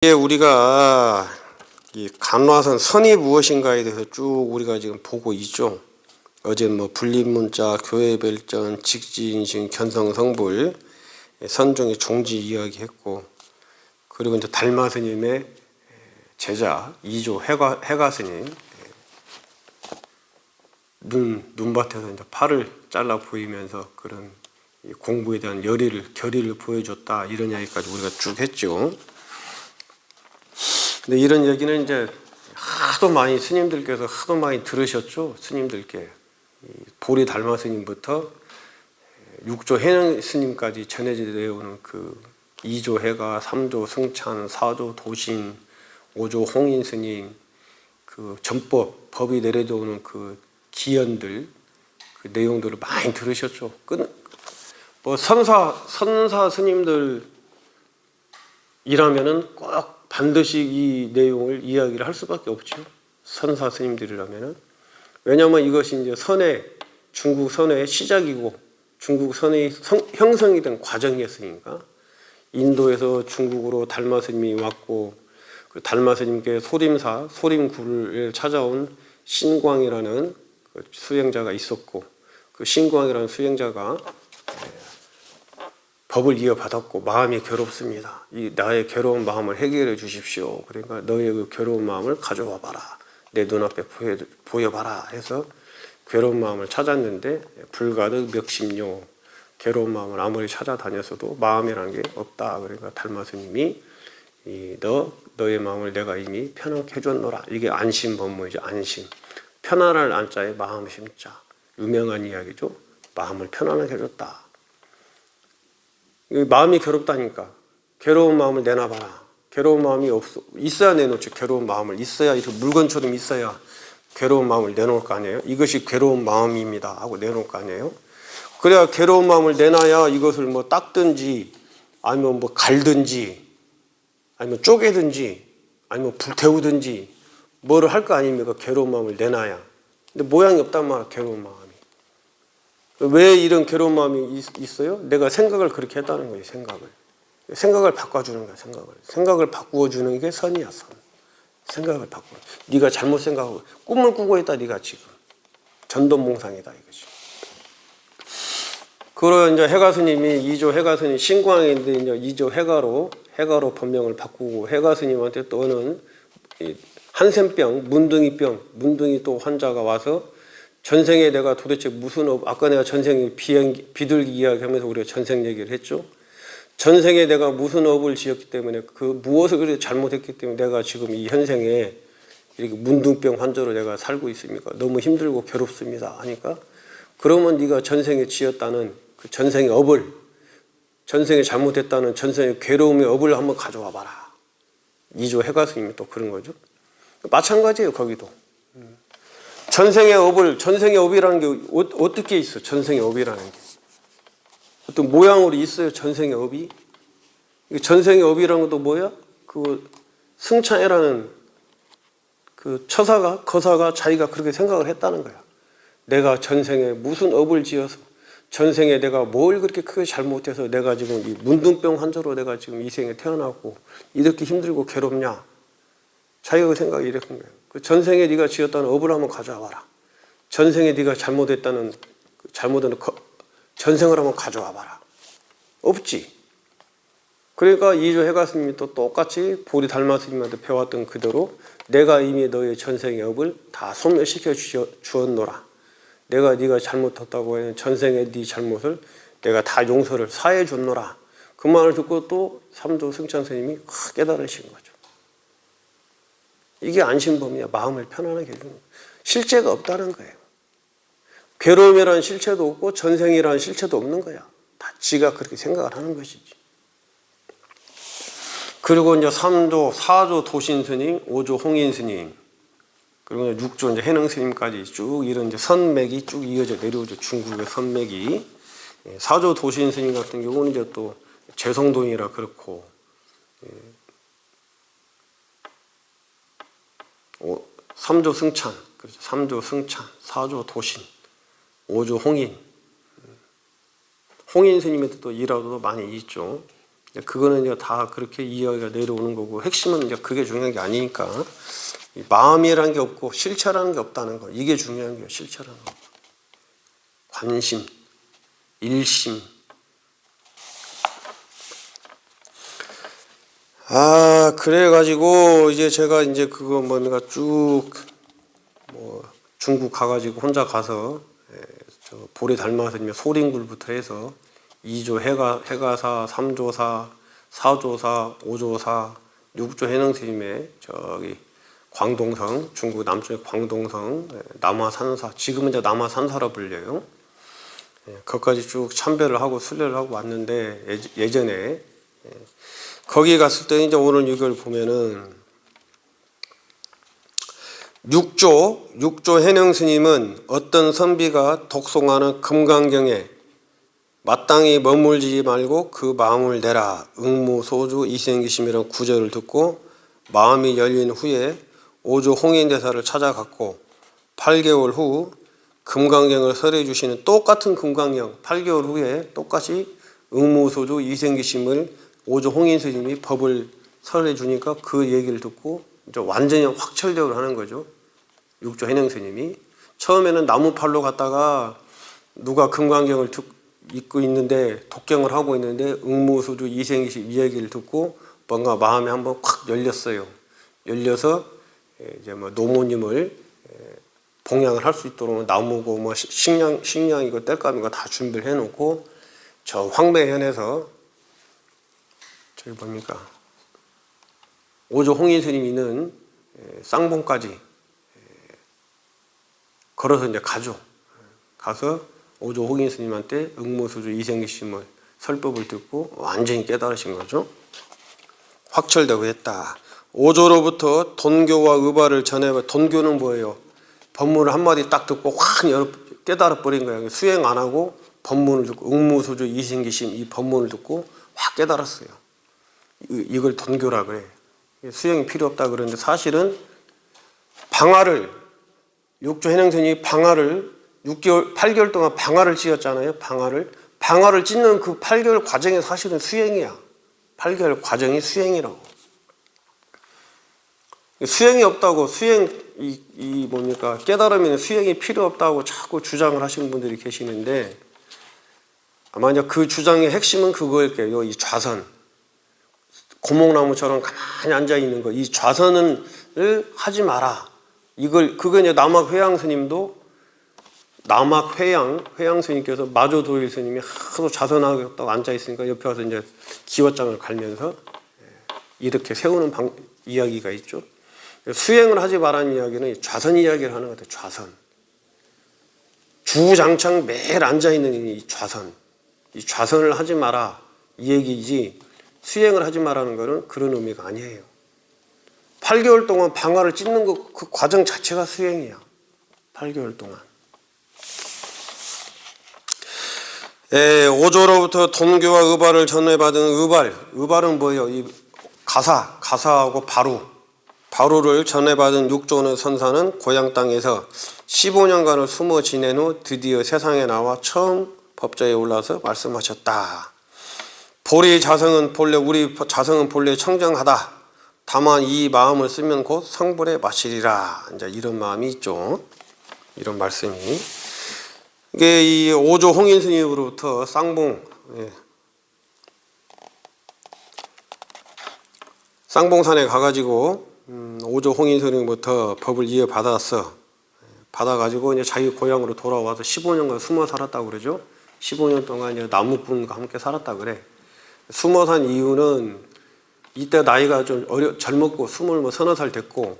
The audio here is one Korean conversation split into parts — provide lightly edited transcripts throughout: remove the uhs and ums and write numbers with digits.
우리가 이 간화선 선이 무엇인가에 대해서 쭉 우리가 지금 보고 있죠. 어제 뭐 분립문자, 교회별전, 직지인식, 견성성불, 선종의 종지 이야기했고, 그리고 이제 달마 스님의 제자 2조 해가 스님 눈밭에서 이제 팔을 잘라 보이면서 그런 공부에 대한 결의를 보여줬다, 이런 이야기까지 우리가 쭉 했죠. 근데 이런 얘기는 이제 하도 많이 스님들께서 하도 많이 들으셨죠. 스님들께 보리 달마 스님부터 6조 해능 스님까지 전해져 내려오는 그 2조 해가, 3조 승찬, 4조 도신, 5조 홍인 스님, 그 전법 법이 내려오는 그 기연들, 그 내용들을 많이 들으셨죠. 뭐 선사 스님들이라면은 꼭 반드시 이 내용을 이야기를 할 수밖에 없죠. 선사 스님들이라면은. 왜냐하면 이것이 이제 중국 선회의 시작이고 중국 선회의 형성이 된 과정이었으니까. 인도에서 중국으로 달마 스님이 왔고, 그 달마 스님께 소림구를 찾아온 신광이라는 그 수행자가 있었고, 그 신광이라는 수행자가 법을 이어받았고 마음이 괴롭습니다. 이 나의 괴로운 마음을 해결해 주십시오. 그러니까 너의 그 괴로운 마음을 가져와 봐라. 내 눈앞에 보여봐라 해서 괴로운 마음을 찾았는데, 불가득 멱심요. 괴로운 마음을 아무리 찾아다녔어도 마음이라는 게 없다. 그러니까 달마 스님이 너의 마음을 내가 이미 편하게 해줬노라. 이게 안심법문이죠. 안심. 편안할 안자에 마음 심자. 유명한 이야기죠. 마음을 편안하게 해줬다. 마음이 괴롭다니까. 괴로운 마음을 내놔봐라. 괴로운 마음이 있어야 내놓죠. 괴로운 마음을 있어야, 이렇게 물건처럼 있어야 괴로운 마음을 내놓을 거 아니에요. 이것이 괴로운 마음입니다 하고 내놓을 거 아니에요. 그래야 괴로운 마음을 내놔야 이것을 뭐 닦든지, 아니면 뭐 갈든지, 아니면 쪼개든지, 아니면 불태우든지 뭐를 할 거 아닙니까. 괴로운 마음을 내놔야. 근데 모양이 없단 말이야, 괴로운 마음이. 왜 이런 괴로운 마음이 있어요? 내가 생각을 그렇게 했다는 거예요. 생각을 바꿔주는 거야. 생각을 바꾸어주는 게 선이야. 선. 생각을 바꾸어. 네가 잘못 생각하고 꿈을 꾸고 있다. 네가 지금 전돈몽상이다 이것이. 그러고 이제 해가 스님이 2조 해가 스님 신광인데 이제 2조 해가로 법명을 바꾸고, 해가 스님한테 또는 한센병, 문둥이 또 환자가 와서, 전생에 내가 도대체 무슨 아까 내가 전생에 비둘기 이야기하면서 우리가 전생 얘기를 했죠. 전생에 내가 무슨 업을 지었기 때문에, 그 무엇을 그렇게 잘못했기 때문에 내가 지금 이 현생에 이렇게 문둥병 환자로 내가 살고 있습니까? 너무 힘들고 괴롭습니다 하니까, 그러면 네가 전생에 지었다는 그 전생의 업을, 전생에 잘못했다는 전생의 괴로움의 업을 한번 가져와 봐라. 2조 해가 스님이 또 그런 거죠. 마찬가지예요. 거기도 전생의 업이라는 게 어떻게 있어? 전생의 업이라는 게 어떤 모양으로 있어요. 전생의 업이. 전생의 업이라는 것도 뭐야? 그 승차해라는 그 거사가 자기가 그렇게 생각을 했다는 거야. 내가 전생에 무슨 업을 지어서, 전생에 내가 뭘 그렇게 크게 잘못해서 내가 지금 이 문둥병 환자로 내가 지금 이 생에 태어나고 이렇게 힘들고 괴롭냐. 자기가 그 생각이 이렇게 한 거예요. 그 전생에 네가 지었다는 업을 한번 가져와 봐라. 전생에 네가 잘못했다는 전생을 한번 가져와 봐라. 없지. 그러니까 2조 해가 스님이 또 똑같이 보리 달마 스님한테 배웠던 그대로, 내가 이미 너의 전생의 업을 다 소멸시켜 주었노라. 네가 잘못했다고 하는 전생의 네 잘못을 내가 다 용서를 사해 줬노라. 그 말을 듣고 또 3조 승찬 스님이 깨달으신 거죠. 이게 안심범이야. 마음을 편안하게 해주는 거예요. 실체가 없다는 거예요. 괴로움이라는 실체도 없고 전생이라는 실체도 없는 거야. 다 지가 그렇게 생각을 하는 것이지. 그리고 이제 3조, 4조 도신 스님, 5조 홍인 스님, 그리고 6조 이제 해능 스님까지 쭉 이런 이제 선맥이 쭉 이어져 내려오죠. 중국의 선맥이. 4조 도신 스님 같은 경우는 이제 또 재성돈이라 그렇고, 3조 승찬, 그렇죠. 3조 승찬, 4조 도신, 5조 홍인. 홍인 스님한테 또 일화도 많이 있죠. 그거는 이제 다 그렇게 이야기가 내려오는 거고, 핵심은 이제 그게 중요한 게 아니니까 마음이라는 게 없고 실체라는 게 없다는 거, 이게 중요한 거예요. 실체라는 거. 관심, 일심. 그래가지고 이제 제가 이제 그거 뭔가 쭉 뭐 중국 가가지고 혼자 가서 저 보리 달마스님 소링굴부터 해서 2조 해가사, 3조사, 4조사, 5조사, 6조 해능스님의 저기 광동성, 중국 남쪽의 광동성, 남화산사, 지금은 이제 남화산사라 불려요. 거기까지 쭉 참배를 하고 순례를 하고 왔는데, 예전에 거기 갔을 때 이제 오늘 이걸 보면은 6조 해능스님은 어떤 선비가 독송하는 금강경에 마땅히 머물지 말고 그 마음을 내라 응무소주 이생기심이라는 구절을 듣고 마음이 열린 후에 5조 홍인대사를 찾아갔고 8개월 후 금강경을 설해 주시는 똑같은 금강경 8개월 후에 똑같이 응무소주 이생기심을 5조 홍인스님이 법을 설해 주니까 그 얘기를 듣고 이제 완전히 확철대오를 하는 거죠. 6조 해능스님이 처음에는 나무팔로 갔다가 누가 금강경을 읽고 있는데 독경을 하고 있는데 응무소주 이생기심 이 얘기를 듣고 뭔가 마음이 한번 확 열렸어요. 열려서 이제 뭐 노모님을 봉양을 할 수 있도록 나무고 뭐 식량이고 땔감이고 다 준비를 해놓고 저 황매현에서 저기 뭡니까 5조 홍인스님 있는 쌍봉까지 걸어서 이제 가죠. 가서 5조 홍인스님한테 응무소주 이생기심을 설법을 듣고 완전히 깨달으신 거죠. 확철되고 했다. 5조로부터 돈교와 의발을 전해. 돈교는 뭐예요? 법문을 한마디 딱 듣고 확 깨달아 버린 거예요. 수행 안 하고 법문을 듣고 응무소주 이생기심 이 법문을 듣고 확 깨달았어요. 이걸 돈교라 그래. 수행이 필요 없다 그러는데 사실은 방화를 6조 해능스님이 방화를 8개월 동안 방화를 찧었잖아요. 방화를 찢는 그 8개월 과정이 사실은 수행이야. 8개월 과정이 수행이라고. 수행이 없다고 뭡니까 깨달으면 수행이 필요 없다고 자꾸 주장을 하시는 분들이 계시는데 아마 이제 그 주장의 핵심은 그거일 거예요. 이 좌선. 고목나무처럼 가만히 앉아 있는 거. 이 좌선을 하지 마라. 그거 이제 남학회양스님도 회양스님께서 마조도일 스님이 하도 좌선하겠다고 앉아 있으니까 옆에 와서 이제 기워장을 갈면서 이렇게 세우는 이야기가 있죠. 수행을 하지 말라는 이야기는 좌선 이야기를 하는 것 같아요. 좌선. 주장창 매일 앉아 있는 이 좌선. 이 좌선을 하지 마라 이 얘기지 수행을 하지 말라는 거는 그런 의미가 아니에요. 8개월 동안 방화를 찢는 그 과정 자체가 수행이야. 8개월 동안. 5조로부터 돈교와 의발을 전해받은 의발은 뭐예요? 이 가사하고 바루를 전해받은 6조의 선사는 고향 땅에서 15년간을 숨어 지낸 후 드디어 세상에 나와 처음 법좌에 올라서 말씀하셨다. 우리 자성은 본래 청정하다. 다만 이 마음을 쓰면 곧 성불에 마시리라. 이제 이런 마음이 있죠. 이런 말씀이. 이게 이 5조 홍인스님으로부터 쌍봉산에 가가지고 5조 홍인스님부터 법을 이어받았어. 받아가지고 이제 자기 고향으로 돌아와서 15년간 숨어 살았다고 그러죠. 15년 동안 이제 나무꾼과 함께 살았다 그래. 숨어 산 이유는 이때 나이가 좀 젊었고 20살 됐고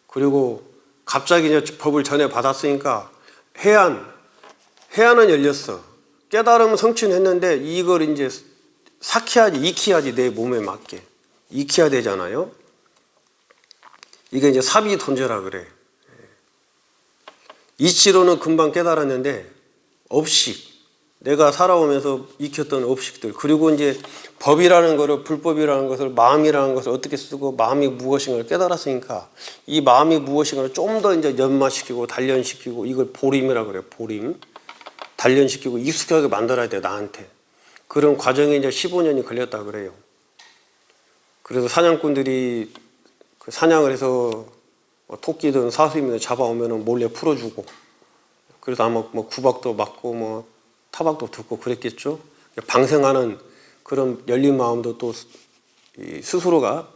그리고 갑자기 이제 법을 전해 받았으니까 해안은 열렸어. 깨달음은 성취했는데 이걸 이제 익혀야지 내 몸에 맞게 익혀야 되잖아요. 이게 이제 사비돈제라 그래. 이치로는 금방 깨달았는데 업식 내가 살아오면서 익혔던 업식들 그리고 이제 법이라는 거를 불법이라는 것을 마음이라는 것을 어떻게 쓰고 마음이 무엇인가를 깨달았으니까 이 마음이 무엇인가를 좀 더 이제 연마시키고 단련시키고 이걸 보림이라 그래요. 보림 단련시키고 익숙하게 만들어야 돼 나한테. 그런 과정에 이제 15년이 걸렸다 그래요. 그래서 사냥꾼들이 그 사냥을 해서 뭐 토끼든 사슴이든 잡아오면은 몰래 풀어주고, 그래서 아마 뭐 구박도 맞고 뭐 타박도 듣고 그랬겠죠. 방생하는 그런 열린 마음도 또 스스로가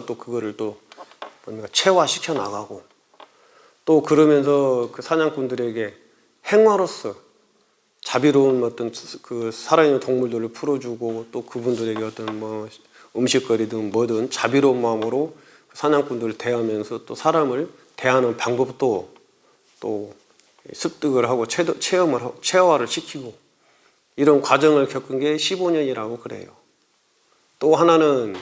또 그거를 또 뭔가 체화시켜 나가고, 또 그러면서 그 사냥꾼들에게 행화로서 자비로운 어떤 그 살아있는 동물들을 풀어주고, 또 그분들에게 어떤 뭐 음식거리든 뭐든 자비로운 마음으로 사냥꾼들을 대하면서 또 사람을 대하는 방법도 또 습득을 하고 체화를 시키고, 이런 과정을 겪은 게 15년이라고 그래요. 또 하나는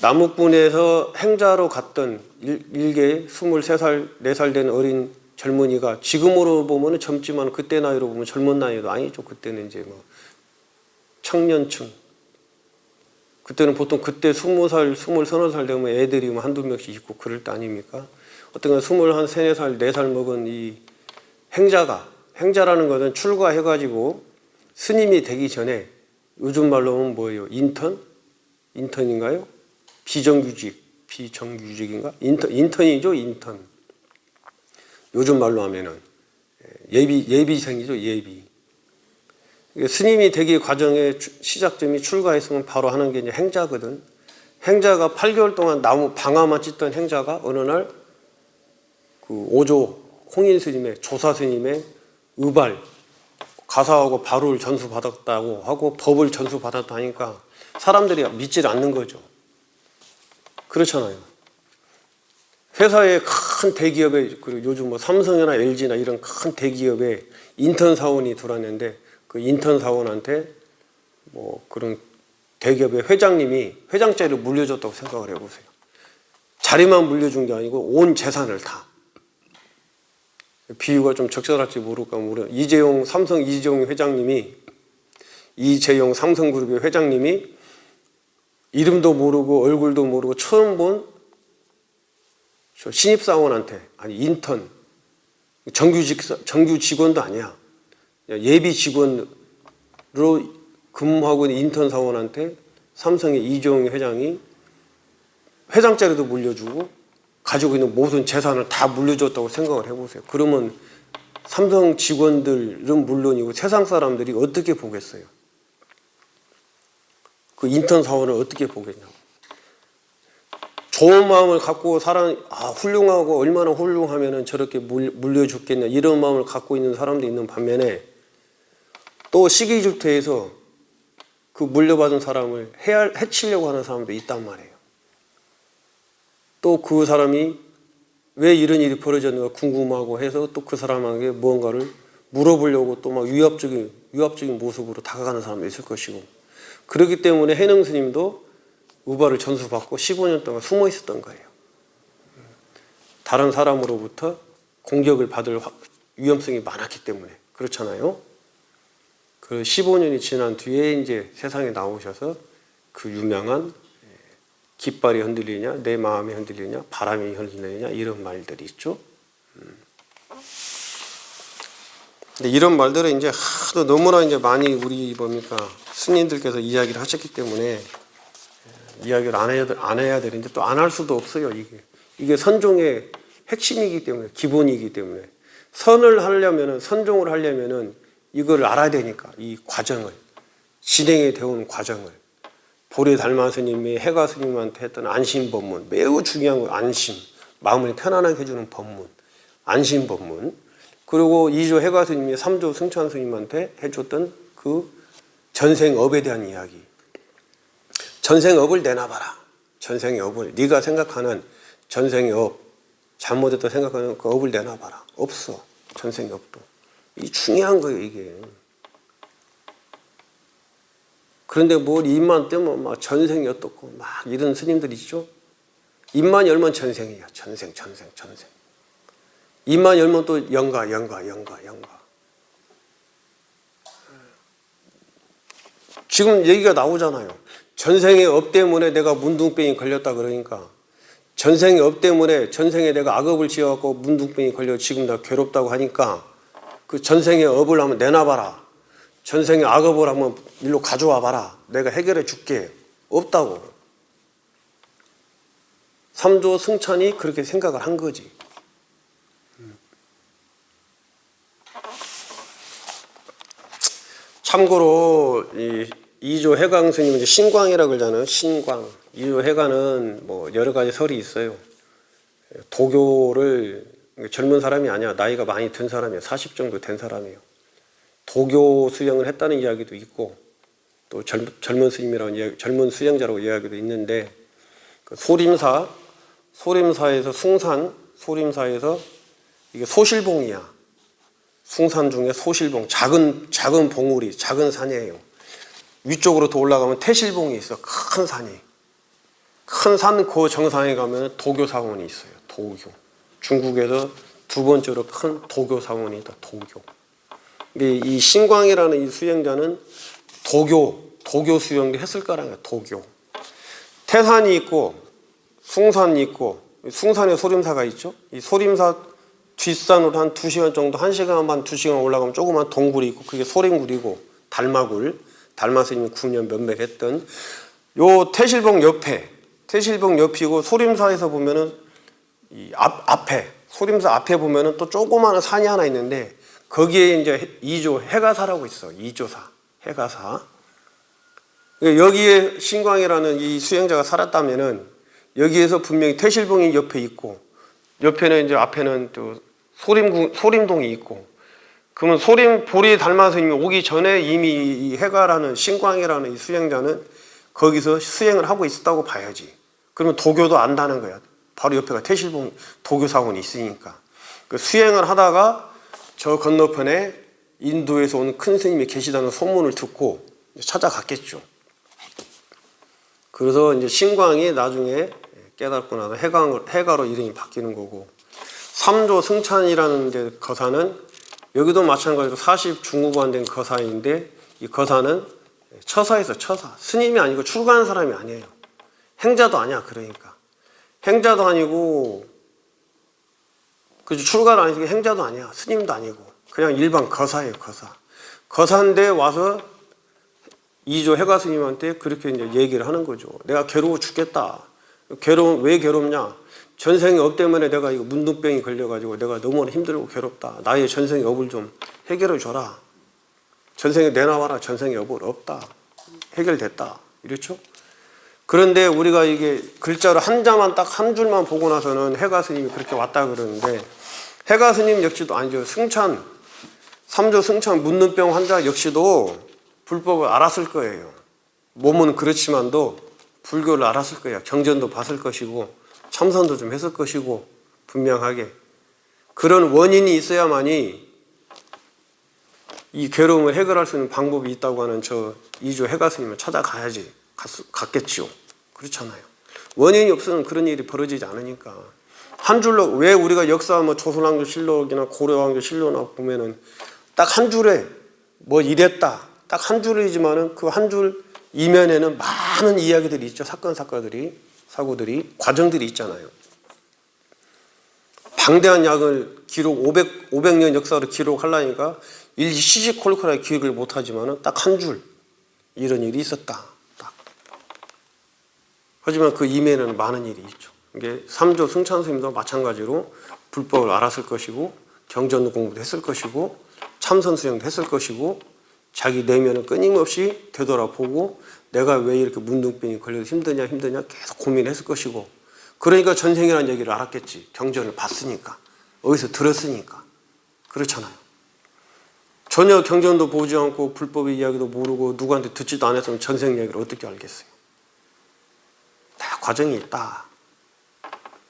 남욱군에서 행자로 갔던 일개 23살, 4살 된 어린 젊은이가, 지금으로 보면 젊지만 그때 나이로 보면 젊은 나이도 아니죠. 그때는 이제 뭐 청년층. 그때는 보통 그때 20살, 20살 되면 애들이 뭐 한두 명씩 있고 그럴 때 아닙니까? 어떤 21, 3, 4살 먹은 이 행자라는 것은 출가해가지고 스님이 되기 전에, 요즘 말로 하면 뭐예요? 인턴인가요? 비정규직인가? 인턴이죠, 인턴. 요즘 말로 하면은 예비생이죠, 예비. 스님이 되기 과정의 시작점이 출가했으면 바로 하는 게 이제 행자거든. 행자가 8개월 동안 나무 방아만 찢던 행자가 어느 날 그 오조 홍인 스님의, 조사 스님의 의발, 가사하고 바루를 전수받았다고 하고 법을 전수받았다 하니까 사람들이 믿질 않는 거죠. 그렇잖아요. 회사의 큰 대기업에, 그리고 요즘 뭐 삼성이나 LG나 이런 큰 대기업에 인턴 사원이 들어왔는데, 그 인턴 사원한테 뭐 그런 대기업의 회장님이 회장자리를 물려줬다고 생각을 해보세요. 자리만 물려준 게 아니고 온 재산을 다. 비유가 좀 적절할지 모를까 모르. 삼성 이재용 회장님이, 이재용 삼성그룹의 회장님이 이름도 모르고 얼굴도 모르고 처음 본 신입사원한테, 아니 인턴, 정규 직원도 아니야, 예비 직원으로 근무하고 있는 인턴 사원한테 삼성의 이재용 회장이 회장 자리도 물려주고 가지고 있는 모든 재산을 다 물려줬다고 생각을 해보세요. 그러면 삼성 직원들은 물론이고 세상 사람들이 어떻게 보겠어요? 그 인턴 사원을 어떻게 보겠냐고. 좋은 마음을 갖고 훌륭하고 얼마나 훌륭하면 저렇게 물려줬겠냐, 이런 마음을 갖고 있는 사람도 있는 반면에, 또 시기질투해서 그 물려받은 사람을 해치려고 하는 사람도 있단 말이에요. 또 그 사람이 왜 이런 일이 벌어졌는가 궁금하고 해서 또 그 사람에게 무언가를 물어보려고 또 막 위압적인 모습으로 다가가는 사람도 있을 것이고, 그렇기 때문에 해능 스님도 의발을 전수받고 15년 동안 숨어 있었던 거예요. 다른 사람으로부터 공격을 받을 위험성이 많았기 때문에. 그렇잖아요. 그 15년이 지난 뒤에 이제 세상에 나오셔서 그 유명한 깃발이 흔들리냐, 내 마음이 흔들리냐, 바람이 흔들리냐, 이런 말들이 있죠. 근데 이런 말들은 이제 하도 너무나 이제 많이 우리 뭡니까 스님들께서 이야기를 하셨기 때문에 이야기를 안 해야 되는데 또 안 할 수도 없어요. 이게 선종의 핵심이기 때문에, 기본이기 때문에, 선종을 하려면은 이걸 알아야 되니까, 이 과정을, 진행해 되어온 과정을. 보리 달마 스님이 해가 스님한테 했던 안심 법문, 매우 중요한 거, 안심, 마음을 편안하게 해주는 법문, 안심 법문. 그리고 2조 해가 스님이 3조 승찬 스님한테 해줬던 그 전생업에 대한 이야기. 전생업을 내놔봐라. 전생의 업을, 네가 생각하는 전생의 업, 잘못했다 생각하는 그 업을 내놔봐라. 없어, 전생의 업도. 이 중요한 거예요, 이게. 그런데 뭘 입만 뜨면 막 전생이 어떻고 막 이런 스님들이 있죠. 입만 열면 전생이야. 전생. 입만 열면 또 영가. 지금 얘기가 나오잖아요. 전생의 업 때문에 내가 문둥병이 걸렸다 그러니까, 전생의 업 때문에 전생에 내가 악업을 지어갖고 문둥병이 걸려 지금 나 괴롭다고 하니까 그 전생의 업을 한번 내놔봐라. 전생에 악업을 한번 일로 가져와 봐라. 내가 해결해 줄게. 없다고. 삼조 승천이 그렇게 생각을 한 거지. 참고로 이 이조 해강 스님은 이제 신광이라고 그러잖아요. 신광. 이조 해가는 뭐 여러 가지 설이 있어요. 도교를 젊은 사람이 아니야. 나이가 많이 든 사람이에요. 40 정도 된 사람이에요. 도교 수행을 했다는 이야기도 있고 또 젊은 스님이라고 젊은 수행자라고 이야기도 있는데 그 소림사에서 숭산 소림사에서 이게 소실봉이야. 숭산 중에 소실봉 작은 봉우리 작은 산이에요. 위쪽으로 더 올라가면 태실봉이 있어. 큰 산이. 큰 산 그 정상에 가면 도교 사원이 있어요. 도교. 중국에서 두 번째로 큰 도교 사원이 있다. 도교. 근데 이 신광이라는 이 수행자는 도교 수행도 했을 거라는 거야. 도교. 태산이 있고 숭산이 있고 숭산에 소림사가 있죠. 이 소림사 뒷산으로 한 2시간 정도 1시간 반 2시간 올라가면 조그만 동굴이 있고 그게 소림굴이고 달마굴 달마스님이 9년 면맥했던 요 태실봉 옆이고 소림사에서 보면은 이 앞에 소림사 앞에 보면은 또 조그마한 산이 하나 있는데 거기에 이제 이조 해가사라고 있어. 이조사 해가사. 여기에 신광이라는 이 수행자가 살았다면은 여기에서 분명히 태실봉이 옆에 있고 옆에는 이제 앞에는 또 소림동이 있고 그러면 보리 달마스님이 오기 전에 이미 이 해가라는 신광이라는 이 수행자는 거기서 수행을 하고 있었다고 봐야지. 그러면 도교도 안다는 거야. 바로 옆에가 태실봉 도교사원이 있으니까. 그 수행을 하다가 저 건너편에 인도에서 온 큰 스님이 계시다는 소문을 듣고 찾아갔겠죠. 그래서 이제 신광이 나중에 깨닫고 나서 해가로 이름이 바뀌는 거고 삼조 승찬이라는 데 거사는 여기도 마찬가지로 40 중후반 된 거사인데 이 거사는 처사에서 처사 스님이 아니고 출가한 사람이 아니에요. 행자도 아니야. 그러니까 행자도 아니고 그죠 출가도 아니고 행자도 아니야. 스님도 아니고 그냥 일반 거사예요. 거사인데 와서 이조 해가 스님한테 그렇게 이제 얘기를 하는 거죠. 내가 괴로워 죽겠다. 왜 괴롭냐? 전생의 업 때문에 내가 이거 문둥병이 걸려가지고 내가 너무나 힘들고 괴롭다. 나의 전생의 업을 좀 해결해 줘라. 전생에 내놔와라. 전생의 업을 없다. 해결됐다. 이렇죠? 그런데 우리가 이게 글자로 한자만 딱 한 줄만 보고 나서는 해가 스님이 그렇게 왔다 그러는데 해가 스님 역시도 아니죠. 승찬, 삼조 승찬 문둥병 환자 역시도 불법을 알았을 거예요. 몸은 그렇지만도 불교를 알았을 거예요. 경전도 봤을 것이고 참선도 좀 했을 것이고 분명하게 그런 원인이 있어야만이 이 괴로움을 해결할 수 있는 방법이 있다고 하는 저 이조 해가 스님을 찾아가야지 갔겠지요. 그렇잖아요. 원인이 없으면 그런 일이 벌어지지 않으니까 한 줄로 왜 우리가 역사 뭐 조선왕조 실록이나 고려왕조 실록이나 보면은 딱 한 줄에 뭐 이랬다 딱 한 줄이지만은 그 한 줄 이면에는 많은 이야기들이 있죠. 사고들이 과정들이 있잖아요. 방대한 약을 기록 500년 역사를 기록하려니까 일시 시시콜콜하게 기억을 못하지만은 딱 한 줄 이런 일이 있었다. 딱. 하지만 그 이면에는 많은 일이 있죠. 이게 삼조 승찬 스님도 마찬가지로 불법을 알았을 것이고 경전 공부도 했을 것이고 참선 수행도 했을 것이고 자기 내면을 끊임없이 되돌아보고 내가 왜 이렇게 문둥병이 걸려서 힘드냐 계속 고민했을 것이고 그러니까 전생이라는 얘기를 알았겠지. 경전을 봤으니까 어디서 들었으니까 그렇잖아요. 전혀 경전도 보지 않고 불법의 이야기도 모르고 누구한테 듣지도 않았으면 전생 이야기를 어떻게 알겠어요. 다 과정이 있다.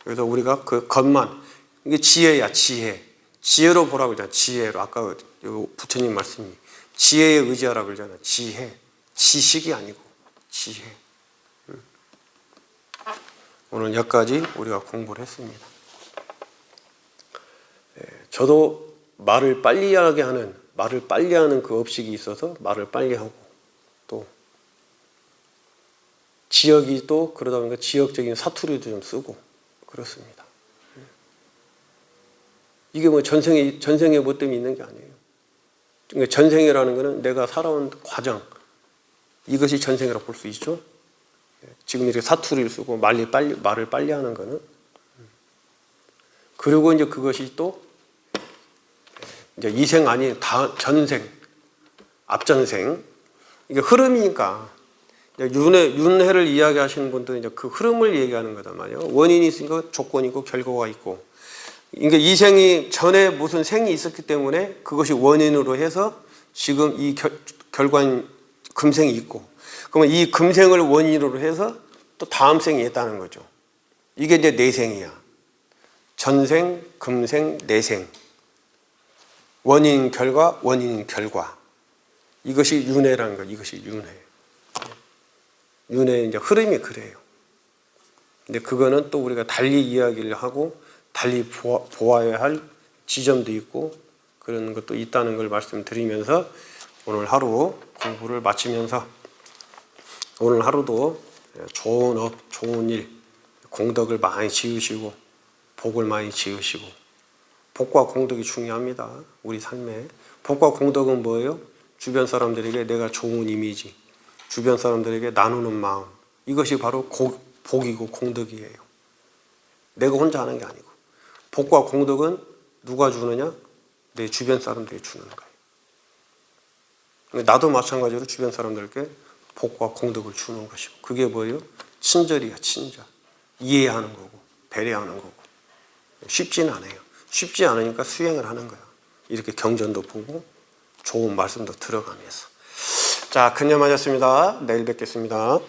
그래서 우리가 그 것만 이게 지혜야. 지혜로 보라고 그러잖아. 지혜로 아까 부처님 말씀이 지혜에 의지하라고 그러잖아. 지혜 지식이 아니고 지혜. 오늘 여기까지 우리가 공부를 했습니다. 저도 말을 빨리 하는 그 업식이 있어서 말을 빨리 하고 또 지역이 또 그러다 보니까 지역적인 사투리도 좀 쓰고 그렇습니다. 이게 뭐 전생에 뭐 때문에 있는 게 아니에요. 그러니까 전생이라는 것은 내가 살아온 과정, 이것이 전생이라고 볼 수 있죠. 지금 이렇게 사투리를 쓰고 말을 빨리 하는 거는. 그리고 이제 그것이 또 이제 이생 아닌 전생, 앞전생, 이게 흐름이니까 윤회를 이야기하시는 분들은 이제 그 흐름을 얘기하는 거단 말이에요. 원인이 있으니까 조건이 있고 결과가 있고. 그러니까 이 생이 전에 무슨 생이 있었기 때문에 그것이 원인으로 해서 지금 이 결과인 금생이 있고, 그러면 이 금생을 원인으로 해서 또 다음 생이 있다는 거죠. 이게 이제 내생이야. 전생, 금생, 내생. 원인 결과, 원인 결과. 이것이 윤회라는 거. 이것이 윤회. 윤회의 이제 흐름이 그래요. 근데 그거는 또 우리가 달리 이야기를 하고 달리 보아야 할 지점도 있고 그런 것도 있다는 걸 말씀드리면서 오늘 하루 공부를 마치면서 오늘 하루도 좋은 업, 좋은 일, 공덕을 많이 지으시고 복을 많이 지으시고, 복과 공덕이 중요합니다. 우리 삶에. 복과 공덕은 뭐예요? 주변 사람들에게 내가 좋은 이미지, 주변 사람들에게 나누는 마음, 이것이 바로 복이고 공덕이에요. 내가 혼자 하는 게 아니고. 복과 공덕은 누가 주느냐? 내 주변 사람들이 주는 거예요. 나도 마찬가지로 주변 사람들께 복과 공덕을 주는 것이고, 그게 뭐예요? 친절이야, 친절. 이해하는 거고 배려하는 거고. 쉽지는 않아요. 쉽지 않으니까 수행을 하는 거야. 이렇게 경전도 보고 좋은 말씀도 들어가면서. 자, 근념하셨습니다. 내일 뵙겠습니다.